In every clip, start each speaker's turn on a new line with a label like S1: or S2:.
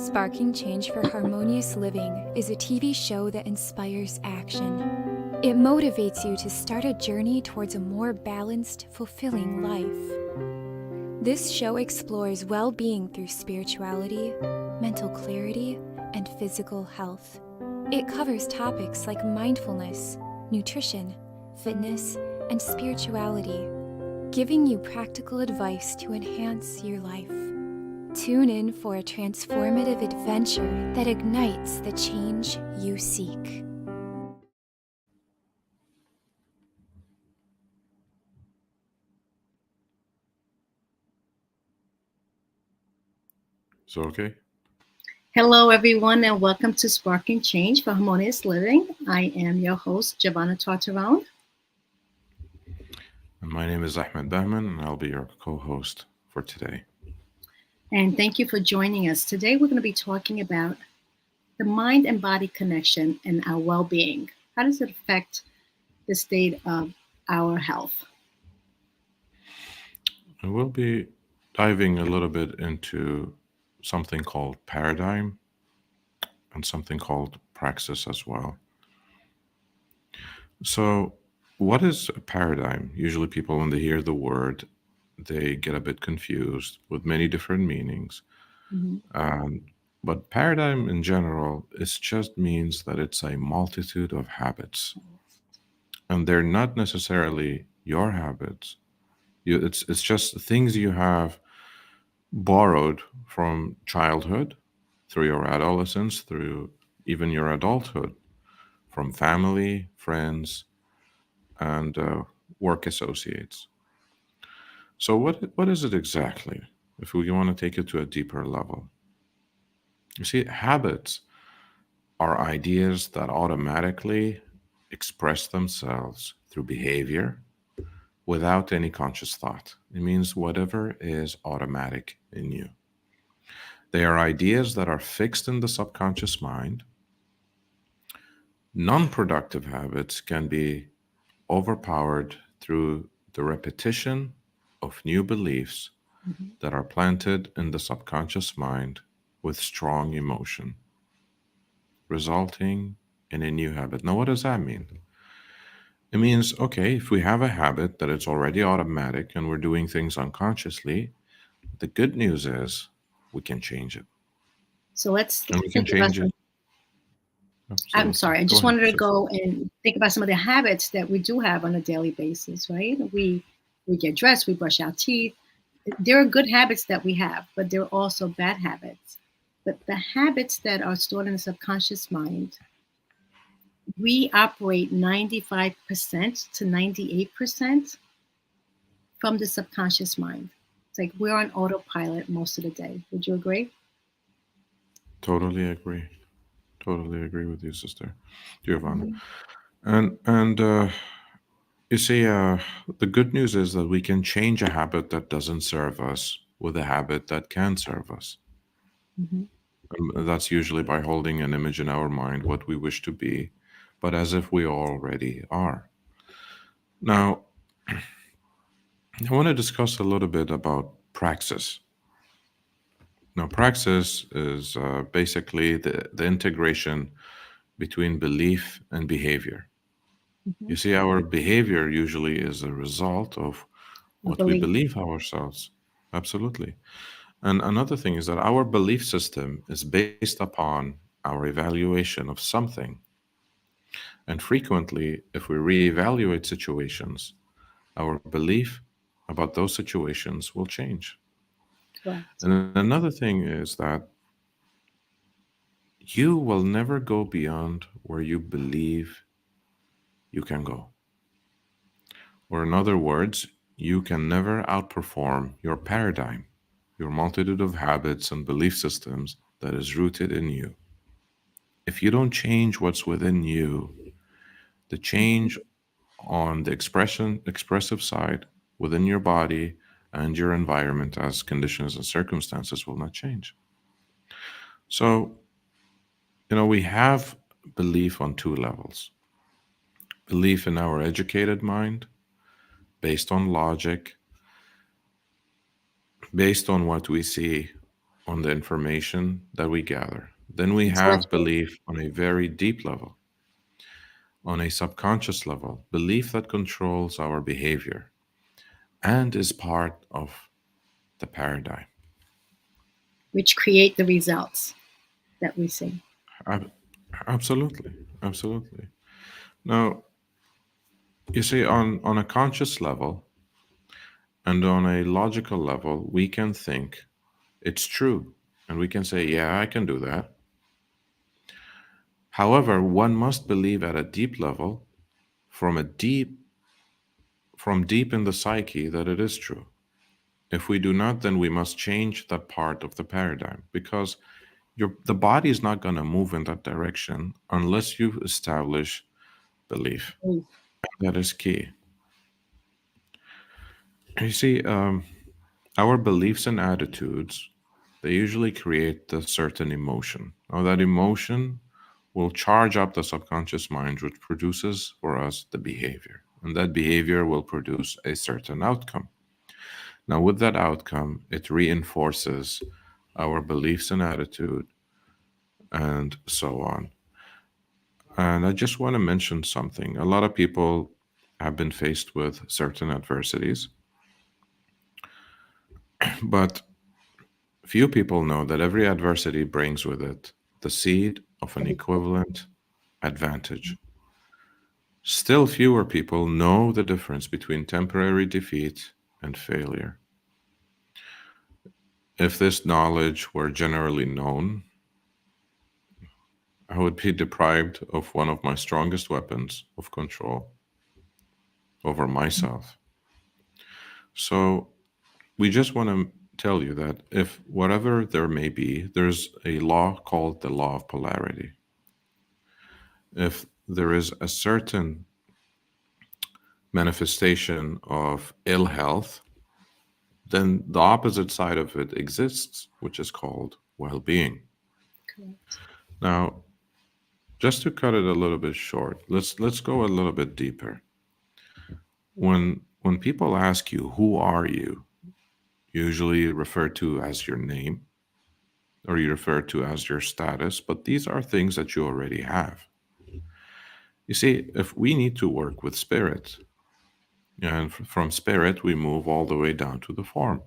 S1: Sparking Change for Harmonious Living is a TV show that inspires action. It motivates you to start a journey towards a more balanced, fulfilling life. This show explores well-being through spirituality, mental clarity, and physical health. It covers topics like mindfulness, nutrition, fitness, and spirituality, giving you practical advice to enhance your life. Tune in for a transformative adventure that ignites the change you seek.
S2: So, okay.
S3: Hello, everyone, and welcome to Sparking Change for Harmonious Living. I am your host, Giovanna Tartarone.
S2: And my name is Ahmed Bahman, and I'll be your co-host for today.
S3: And thank you for joining us. Today, we're going to be talking about the mind and body connection and our well-being. How does it affect the state of our health?
S2: And we'll be diving a little bit into something called paradigm and something called praxis as well. So, what is a paradigm? Usually, people, when they hear the word, they get a bit confused with many different meanings. Um, but paradigm in general, it just means that it's a multitude of habits, and they're not necessarily your habits. It's just things you have borrowed from childhood, through your adolescence, through even your adulthood, from family, friends, and work associates. So, what is it exactly? If we want to take it to a deeper level, you see, habits are ideas that automatically express themselves through behavior without any conscious thought. It means whatever is automatic in you. They are ideas that are fixed in the subconscious mind. Non productive habits can be overpowered through the repetition of new beliefs that are planted in the subconscious mind with strong emotion, resulting in a new habit. Now, what does that mean? It means, okay, if we have a habit that it's already automatic and we're doing things unconsciously, the good news is we can change it.
S3: So let's
S2: And we can
S3: think about
S2: change it.
S3: some. I'm
S2: Absolutely.
S3: sorry, I
S2: Go
S3: just
S2: ahead,
S3: wanted to
S2: sister.
S3: go and think about some of the habits that we do have on a daily basis, right? We get dressed, we brush our teeth. There are good habits that we have, but there are also bad habits. But the habits that are stored in the subconscious mind, we operate 95% to 98% from the subconscious mind. It's like we're on autopilot most of the day. Would you agree?
S2: Totally agree. Totally agree with you, sister Giovanna.
S3: Mhm.
S2: And you see, the good news is that we can change a habit that doesn't serve us with a habit that can serve us.
S3: Mhm.
S2: And that's usually by holding an image in our mind, what we wish to be, but as if we already are. Now, I want to discuss a little bit about praxis. Now, praxis is basically the integration between belief and behavior. You
S3: Mhm.
S2: see, our behavior usually is a result of
S3: I
S2: what we
S3: believe.
S2: believe ourselves. Absolutely. And another thing is that our belief system is based upon our evaluation of something. And frequently, if we reevaluate situations, our belief about those situations will change.
S3: Correct.
S2: And another thing is that you will never go beyond where you believe you can go. Or, in other words, you can never outperform your paradigm, your multitude of habits and belief systems that is rooted in you. If you don't change what's within you, the change on the expressive side within your body and your environment as conditions and circumstances will not change. So, we have belief on two levels: belief in our educated mind, based on logic, based on what we see on the information that we gather. Then we have
S3: Intellectual.
S2: belief on a very deep level, on a subconscious level, belief that controls our behavior and is part of the paradigm.
S3: Which create the results that we see.
S2: Ab- Absolutely, absolutely. Now, you see, on a conscious level and on a logical level, we can think it's true and we can say, yeah, I can do that. However, one must believe at a deep level, from a deep from deep in the psyche, that it is true. If we do not, then we must change that part of the paradigm, because the body is not going to move in that direction unless you establish belief.
S3: Mm.
S2: That is key. You see, our beliefs and attitudes, they usually create a certain emotion. Now, that emotion will charge up the subconscious mind, which produces for us the behavior. And that behavior will produce a certain outcome. Now, with that outcome, it reinforces our beliefs and attitude, and so on. And I just want to mention something. A lot of people have been faced with certain adversities, but few people know that every adversity brings with it the seed of an equivalent advantage. Still, fewer people know the difference between temporary defeat and failure. If this knowledge were generally known, I would be deprived of one of my strongest weapons of control over myself. So, we just want to tell you that if whatever there may be, there's a law called the law of polarity. If there is a certain manifestation of ill health, then the opposite side of it exists, which is called well being.
S3: Correct.
S2: Now, just to cut it a little bit short, let's go a little bit deeper. When people ask you, who are you, usually referred to as your name or you refer to as your status, but these are things that you already have. You see, if we need to work with spirit, and from spirit, we move all the way down to the form.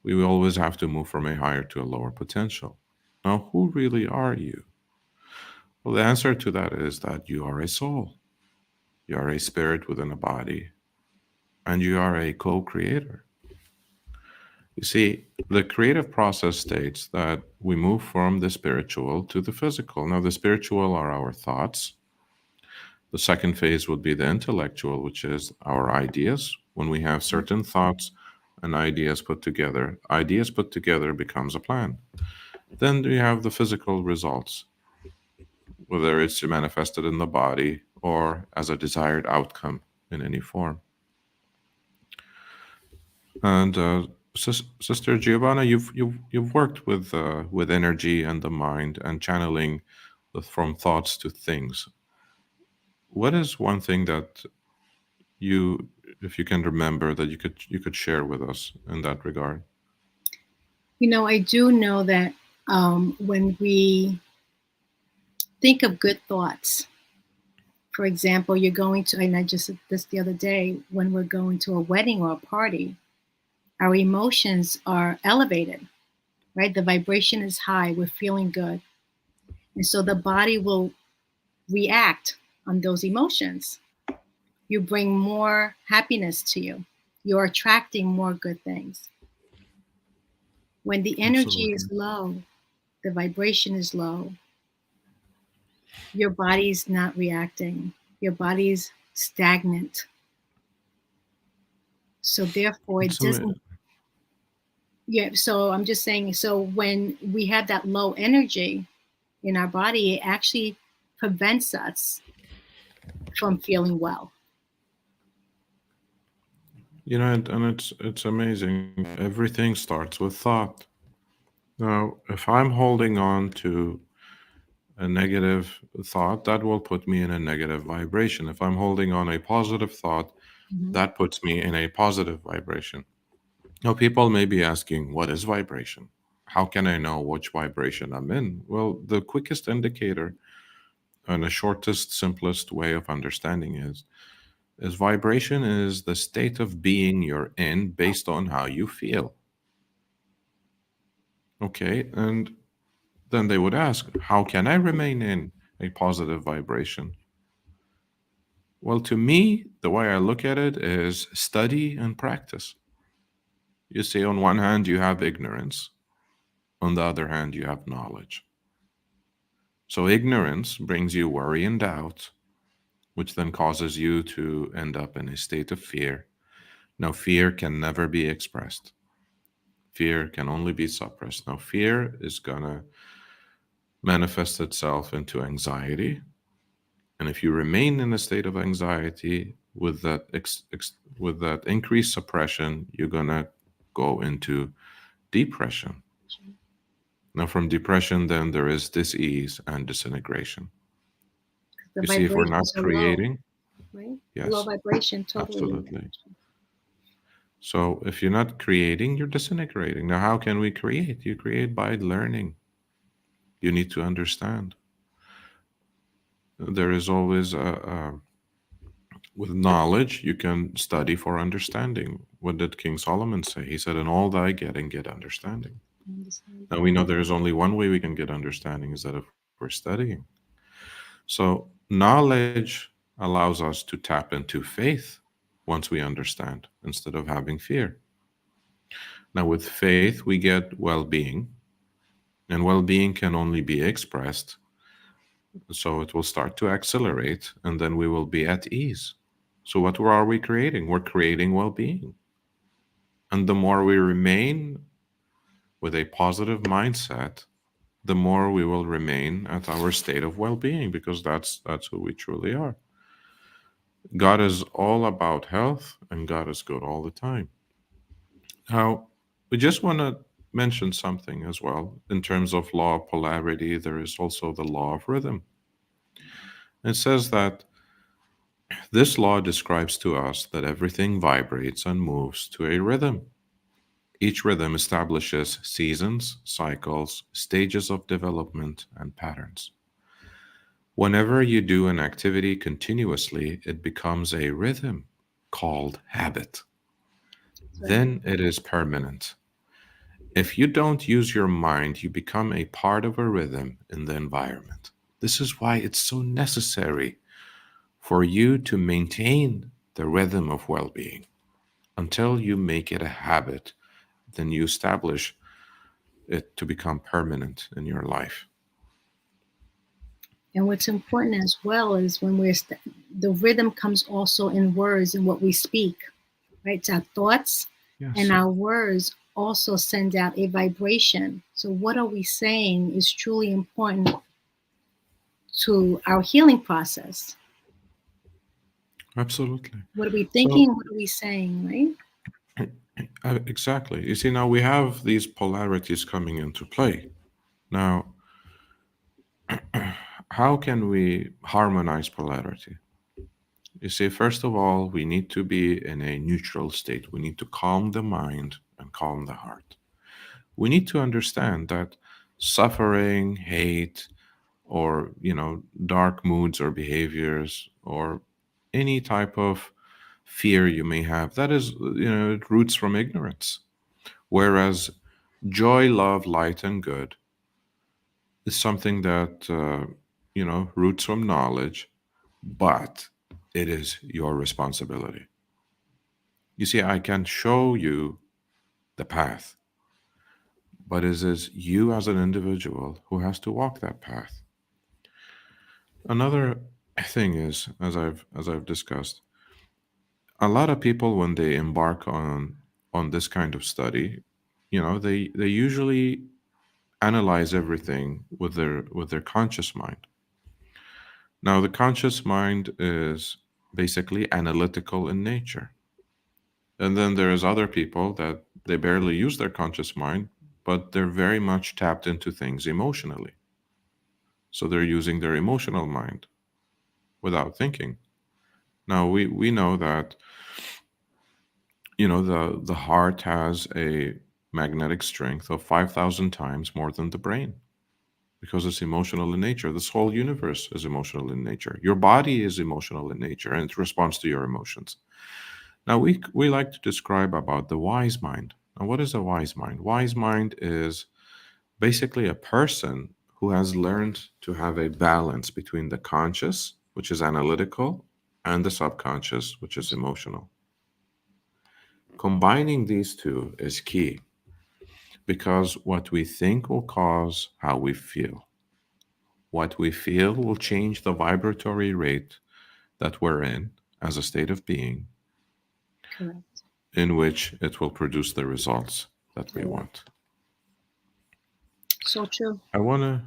S2: We will always have to move from a higher to a lower potential. Now, who really are you? Well, the answer to that is that you are a soul, you are a spirit within a body, and you are a co creator. You see, the creative process states that we move from the spiritual to the physical. Now, the spiritual are our thoughts. The second phase would be the intellectual, which is our ideas. When we have certain thoughts and ideas put together becomes a plan. Then we have the physical results, whether it's manifested in the body or as a desired outcome in any form. And Sister Giovanna, you've worked with energy and the mind and channeling from thoughts to things. What is one thing that you, if you can remember, that you could share with us in that regard?
S3: I do know that when we think of good thoughts, for example, you're going to, and I just said this the other day, when we're going to a wedding or a party, our emotions are elevated, right? The vibration is high, we're feeling good. And so the body will react on those emotions. You bring more happiness to you. You're attracting more good things. When the energy is
S2: Absolutely.
S3: low, the vibration is low, your body's not reacting. Your body's stagnant. So therefore it
S2: It's ama-
S3: doesn't, yeah, so I'm just saying, so when we have that low energy in our body, it actually prevents us from feeling well.
S2: and it's amazing. Everything starts with thought. Now, if I'm holding on to a negative thought, that will put me in a negative vibration. If I'm holding on a positive thought,
S3: Mhm.
S2: that puts me in a positive vibration. Now, people may be asking, what is vibration? how can I know which vibration I'm in? Well, the quickest indicator and the shortest, simplest way of understanding is vibration is the state of being you're in based on how you feel. Okay, and then they would ask, how can I remain in a positive vibration? Well, to me, the way I look at it is study and practice. You see, on one hand, you have ignorance, on the other hand, you have knowledge. So, ignorance brings you worry and doubt, which then causes you to end up in a state of fear. Now, fear can never be expressed, fear can only be suppressed. Now, fear is going to manifest itself into anxiety. And if you remain in a state of anxiety with that with that increased suppression, you're gonna go into depression. Now, from depression, then there is dis-ease and disintegration.
S3: The
S2: You see, if we're not
S3: vibrations are low,
S2: creating,
S3: right? Low
S2: yes,
S3: vibration, totally.
S2: absolutely. So if you're not creating, you're disintegrating. Now, how can we create? You create by learning. You need to understand. There is always with knowledge, you can study for understanding. What did King Solomon say? He said, in all thy getting, get understanding. Now we know there is only one way we can get understanding, is that if we're studying. So knowledge allows us to tap into faith once we understand, instead of having fear. Now with faith, we get well-being, and well-being can only be expressed. So it will start to accelerate, and then we will be at ease. So what are we creating? We're creating well-being. And the more we remain with a positive mindset, the more we will remain at our state of well-being, because that's who we truly are. God is all about health, and God is good all the time. Now, we just want to mention something as well. In terms of law of polarity, there is also the law of rhythm. It says that this law describes to us that everything vibrates and moves to a rhythm. Each rhythm establishes seasons, cycles, stages of development, and patterns. Whenever you do an activity continuously, it becomes a rhythm called habit. Then it is permanent. If you don't use your mind, you become a part of a rhythm in the environment. This is why it's so necessary for you to maintain the rhythm of well being. Until you make it a habit, then you establish it to become permanent in your life.
S3: And what's important as well is when the rhythm comes also in words and what we speak, right? It's our thoughts and our words also send out a vibration. So what are we saying is truly important to our healing process.
S2: Absolutely.
S3: What are we thinking? What are we saying, right?
S2: Exactly. You see, now we have these polarities coming into play. Now, how can we harmonize polarity? You see, first of all, we need to be in a neutral state. We need to calm the mind and calm the heart. We need to understand that suffering, hate, or dark moods or behaviors, or any type of fear you may have, that is, it roots from ignorance. Whereas joy, love, light, and good is something that roots from knowledge, but it is your responsibility. You see, I can show you the path, but it is you as an individual who has to walk that path. Another thing is, as I've discussed, a lot of people, when they embark on this kind of study, they usually analyze everything with their conscious mind. Now, the conscious mind is basically analytical in nature. And then there's other people that they barely use their conscious mind, but they're very much tapped into things emotionally. So they're using their emotional mind without thinking. Now we know that the heart has magnetic strength of 5,000 times more than the brain, because it's emotional in nature. This whole universe is emotional in nature. Your body is emotional in nature, and it responds to your emotions. Now, we like to describe about the wise mind. Now, what is a wise mind? Wise mind is basically a person who has learned to have a balance between the conscious, which is analytical, and the subconscious, which is emotional. Combining these two is key, because what we think will cause how we feel. What we feel will change the vibratory rate that we're in as a state of being,
S3: Correct.
S2: in which it will produce the results that we
S3: Yeah.
S2: want.
S3: So true.
S2: I wanna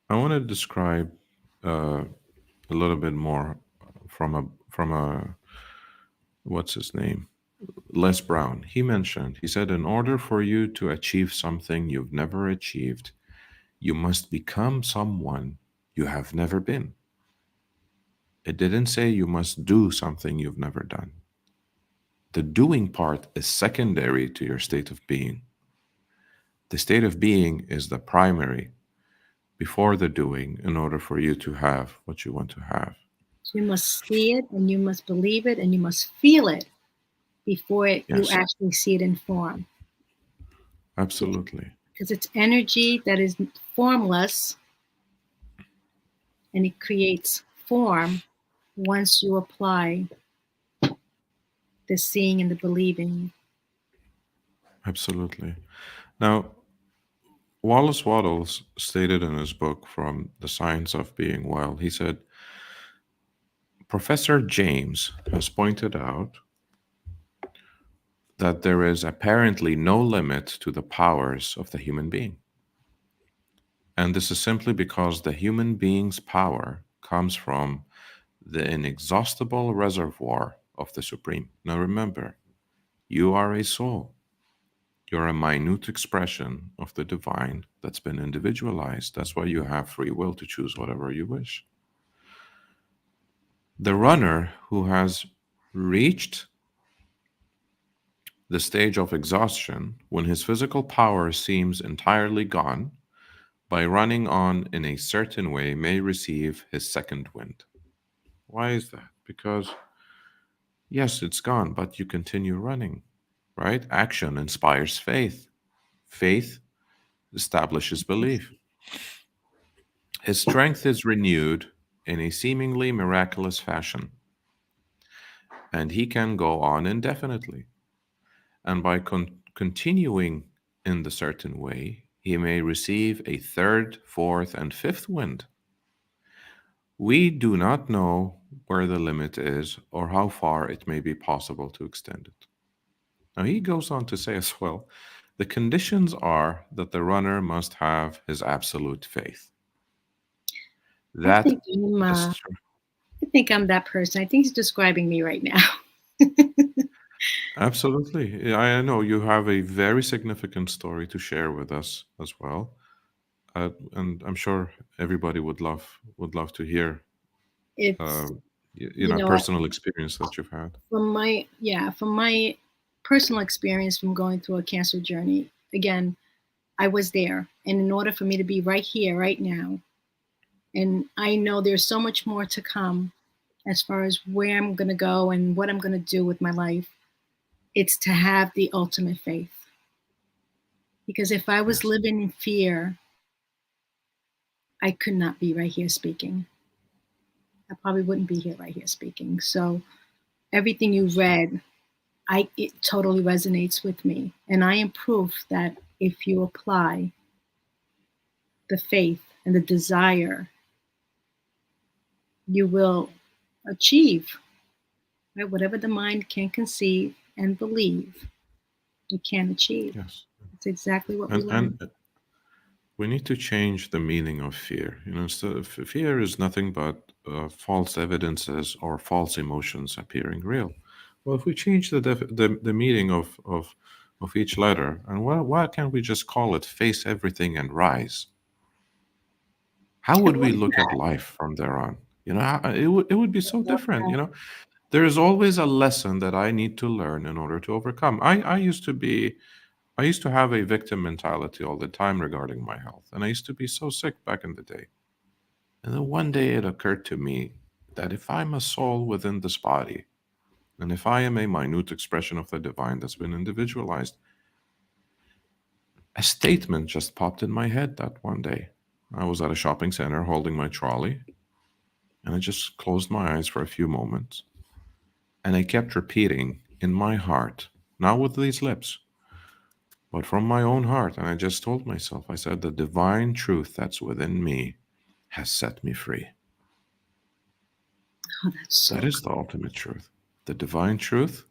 S2: I wanna describe uh, a little bit more from a what's his name, Les Brown. He said, in order for you to achieve something you've never achieved, you must become someone you have never been. It didn't say you must do something you've never done. The doing part is secondary to your state of being. The state of being is the primary before the doing, in order for you to have what you want to have.
S3: So you must see it, and you must believe it, and you must feel it before you
S2: Yes,
S3: actually see it in form.
S2: absolutely.
S3: Because it's energy that is formless, and it creates form once you apply the seeing and the believing.
S2: Absolutely. Now, Wallace Wattles stated in his book, From the Science of Being Well, he said, Professor James has pointed out that there is apparently no limit to the powers of the human being. And this is simply because the human being's power comes from the inexhaustible reservoir of the Supreme. Now remember, you are a soul. You're a minute expression of the divine that's been individualized. That's why you have free will to choose whatever you wish. The runner who has reached the stage of exhaustion, when his physical power seems entirely gone, by running on in a certain way, may receive his second wind. Why is that? Because, yes, it's gone, but you continue running, right? Action inspires faith. Faith establishes belief. His strength is renewed in a seemingly miraculous fashion, and he can go on indefinitely. And by continuing in the certain way, he may receive a third, fourth, and fifth wind. We do not know where the limit is or how far it may be possible to extend it. Now, he goes on to say as well, the conditions are that the runner must have his absolute faith.
S3: I
S2: That
S3: think I'm,
S2: is
S3: uh,
S2: true.
S3: I think I'm that person. I think he's describing me right now.
S2: Absolutely. Yeah, I know you have a very significant story to share with us as well. And I'm sure everybody would love to hear
S3: It's,
S2: um,
S3: you know,
S2: personal experience that you've had.
S3: from my personal experience from going through a cancer journey. Again, I was there, and in order for me to be right here, right now, and I know there's so much more to come as far as where I'm going to go and what I'm going to do with my life. It's to have the ultimate faith. Because if I was
S2: Yes.
S3: living in fear, I could not be right here speaking. I probably wouldn't be here right here speaking. So everything you read, it totally resonates with me. And I am proof that if you apply the faith and the desire, you will achieve, right? Whatever the mind can conceive and believe, it can achieve.
S2: Yes.
S3: It's exactly what we learn.
S2: And we need to change the meaning of fear. So fear is nothing but false evidences or false emotions appearing real. Well, if we change the meaning of each letter, and why can't we just call it face everything and rise? How
S3: I
S2: would we
S3: love
S2: look at
S3: that.
S2: life from there on? It would be
S3: I
S2: so
S3: love
S2: different.
S3: that.
S2: There is always a lesson that I need to learn in order to overcome. I used to be I used to have a victim mentality all the time regarding my health, and I used to be so sick back in the day. And then one day it occurred to me that if I'm a soul within this body, and if I am a minute expression of the divine that's been individualized, a statement just popped in my head that one day. I was at a shopping center holding my trolley, and I just closed my eyes for a few moments, and I kept repeating in my heart, not with these lips, but from my own heart. And I just told myself, I said, the divine truth that's within me has set me free.
S3: Oh, that's so
S2: That is the ultimate truth. The divine truth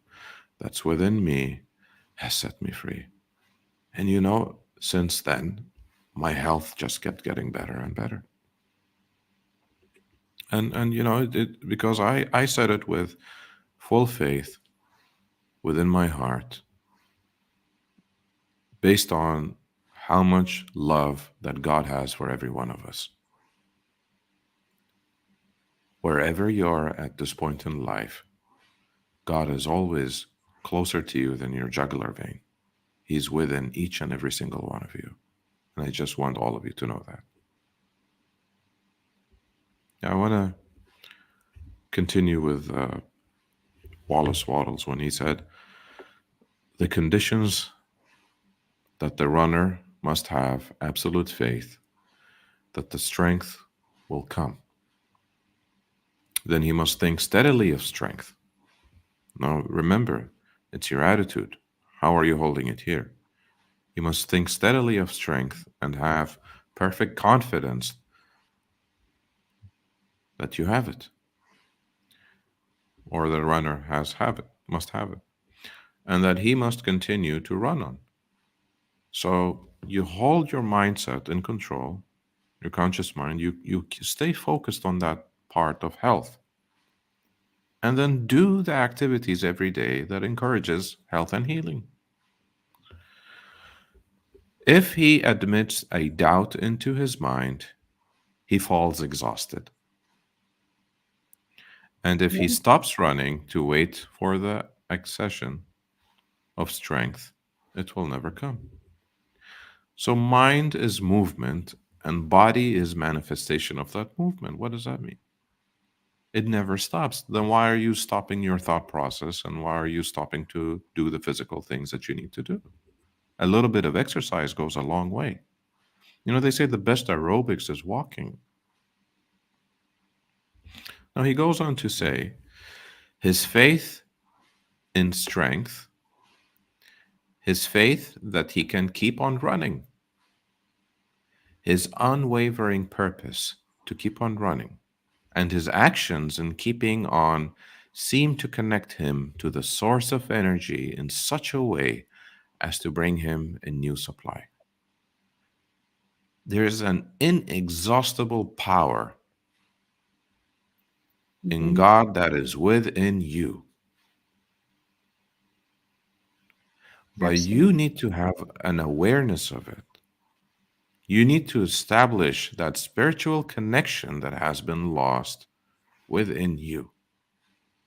S2: that's within me has set me free. And since then, my health just kept getting better and better. And because I said it with full faith within my heart, based on how much love that God has for every one of us. Wherever you are at this point in life, God is always closer to you than your jugular vein. He's within each and every single one of you. And I just want all of you to know that. I want to continue with Wallace Wattles when he said, the conditions that the runner must have absolute faith that the strength will come. Then he must think steadily of strength. Now remember, it's your attitude. How are you holding it here? You must think steadily of strength and have perfect confidence that you have it, or the runner must have it, and that he must continue to run on. So you hold your mindset in control, your conscious mind, you stay focused on that part of health. And then do the activities every day that encourages health and healing. If he admits a doubt into his mind, he falls exhausted. And if he stops running to wait for the accession of strength, it will never come. So mind is movement and body is manifestation of that movement. What does that mean? It never stops. Then why are you stopping your thought process, and why are you stopping to do the physical things that you need to do? A little bit of exercise goes a long way. They say the best aerobics is walking. Now he goes on to say, his faith in strength, his faith that he can keep on running, his unwavering purpose to keep on running, and his actions in keeping on seem to connect him to the source of energy in such a way as to bring him a new supply. There's an inexhaustible power in God that is within you. But you need to have an awareness of it. You need to establish that spiritual connection that has been lost within you.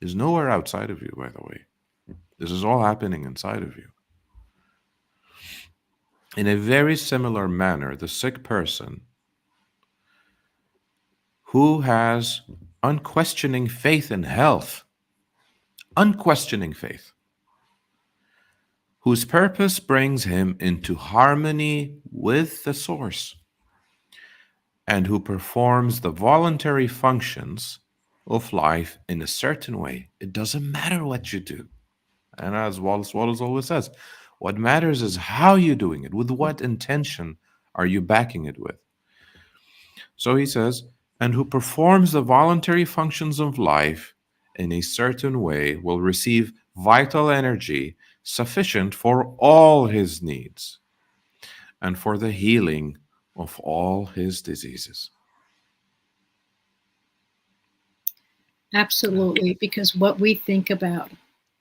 S2: It's nowhere outside of you, by the way. This is all happening inside of you. In a very similar manner, the sick person who has unquestioning faith in health, unquestioning faith, whose purpose brings him into harmony with the source, and who performs the voluntary functions of life in a certain way. It doesn't matter what you do. And as Wallace always says, what matters is how you're doing it, with what intention are you backing it with. So he says, and who performs the voluntary functions of life in a certain way will receive vital energy sufficient for all his needs and for the healing of all his diseases.
S3: Absolutely, because what we think about,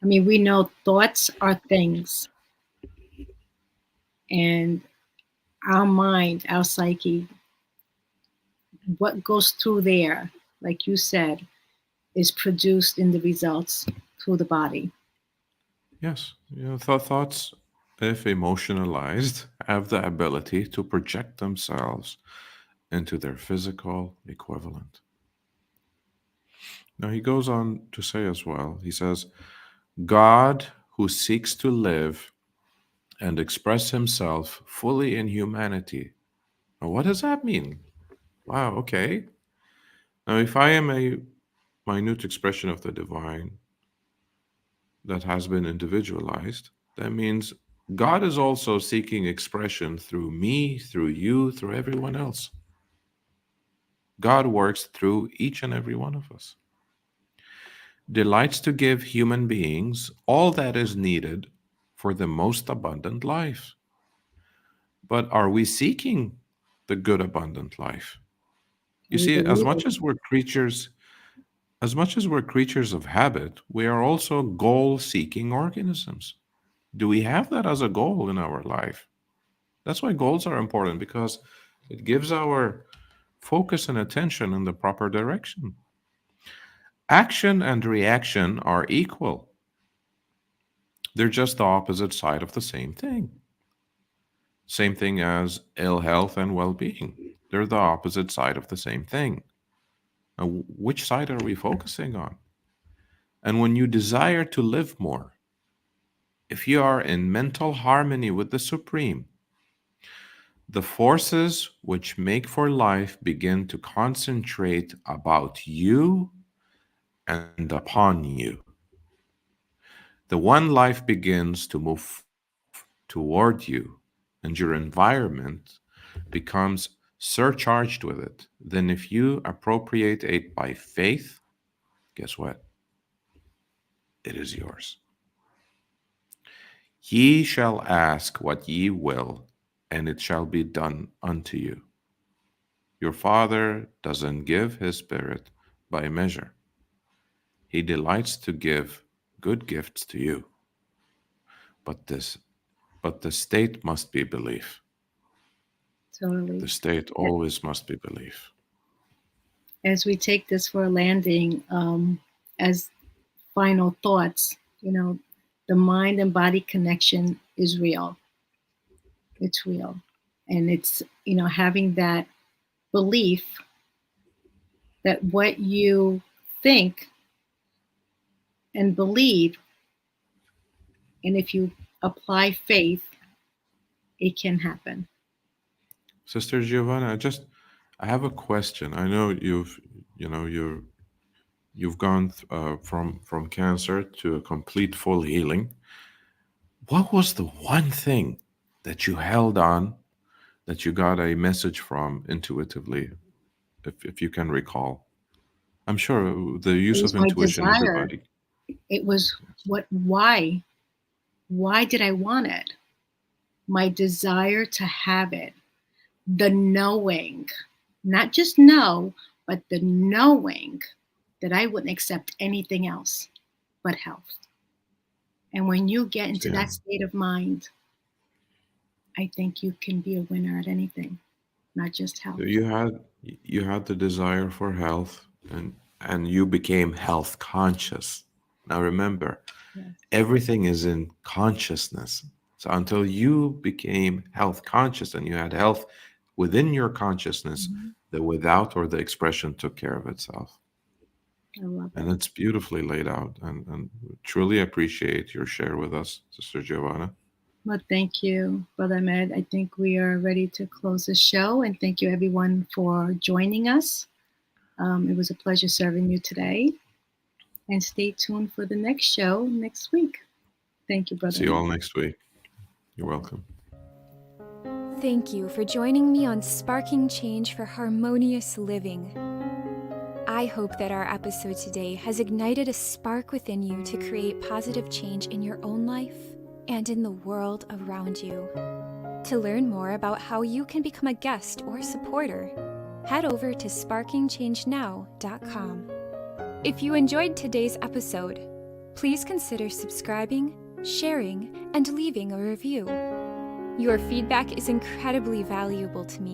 S3: we know thoughts are things, and our mind, our psyche, what goes through there, like you said, is produced in the results through the body.
S2: Yes, thoughts if emotionalized, have the ability to project themselves into their physical equivalent. Now, he goes on to say as well, he says, God who seeks to live and express himself fully in humanity. Now, what does that mean? Wow, okay. Now, if I am a minute expression of the divine that has been individualized, that means God is also seeking expression through me, through you, through everyone else. God works through each and every one of us. Delights to give human beings all that is needed for the most abundant life. But are we seeking the good abundant life? You
S3: We
S2: see, as
S3: believe
S2: much
S3: it.
S2: as we're creatures, as much as we're creatures of habit, we are also goal-seeking organisms. Do we have that as a goal in our life? That's why goals are important, because it gives our focus and attention in the proper direction. Action and reaction are equal. They're just the opposite side of the same thing. Same thing as ill health and well being. They're the opposite side of the same thing. Now, which side are we focusing on? And when you desire to live more, if you are in mental harmony with the Supreme, the forces which make for life begin to concentrate about you and upon you. The one life begins to move toward you, and your environment becomes surcharged with it. Then, if you appropriate it by faith, guess what? It is yours. Ye shall ask what ye will, and it shall be done unto you. Your Father doesn't give his Spirit by measure. He delights to give good gifts to you. But the state must be belief.
S3: Totally.
S2: The state always must be belief.
S3: As we take this for a landing, as final thoughts, the mind and body connection is real. It's real. And it's, having that belief that what you think and believe, and if you apply faith, it can happen.
S2: Sister Giovanna, I have a question. I know you've gone from cancer to a complete full healing. What was the one thing that you held on, that you got a message from intuitively, if you can recall? I'm sure the
S3: It
S2: use
S3: was
S2: of
S3: my
S2: intuition,
S3: desire.
S2: everybody.
S3: It was why? Why did I want it? My desire to have it. The knowing, not just know, but the knowing that I wouldn't accept anything else but health. And when you get into
S2: Yeah.
S3: that state of mind, I think you can be a winner at anything, not just health.
S2: So you had the desire for health, and you became health conscious. Now remember,
S3: Yes.
S2: everything is in consciousness. So until you became health conscious and you had health within your consciousness,
S3: Mhm.
S2: the without or the expression took care of itself.
S3: I love
S2: And
S3: it.
S2: it's beautifully laid out, and truly appreciate your share with us, Sister Giovanna.
S3: Well, thank you, Brother Ahmed. I think we are ready to close the show. And thank you, everyone, for joining us. It was a pleasure serving you today. And stay tuned for the next show next week. Thank you, Brother
S2: See you
S3: Ahmed.
S2: all next week. You're welcome.
S1: Thank you for joining me on Sparking Change for Harmonious Living. I hope that our episode today has ignited a spark within you to create positive change in your own life and in the world around you. To learn more about how you can become a guest or supporter, head over to sparkingchangenow.com. If you enjoyed today's episode, please consider subscribing, sharing, and leaving a review. Your feedback is incredibly valuable to me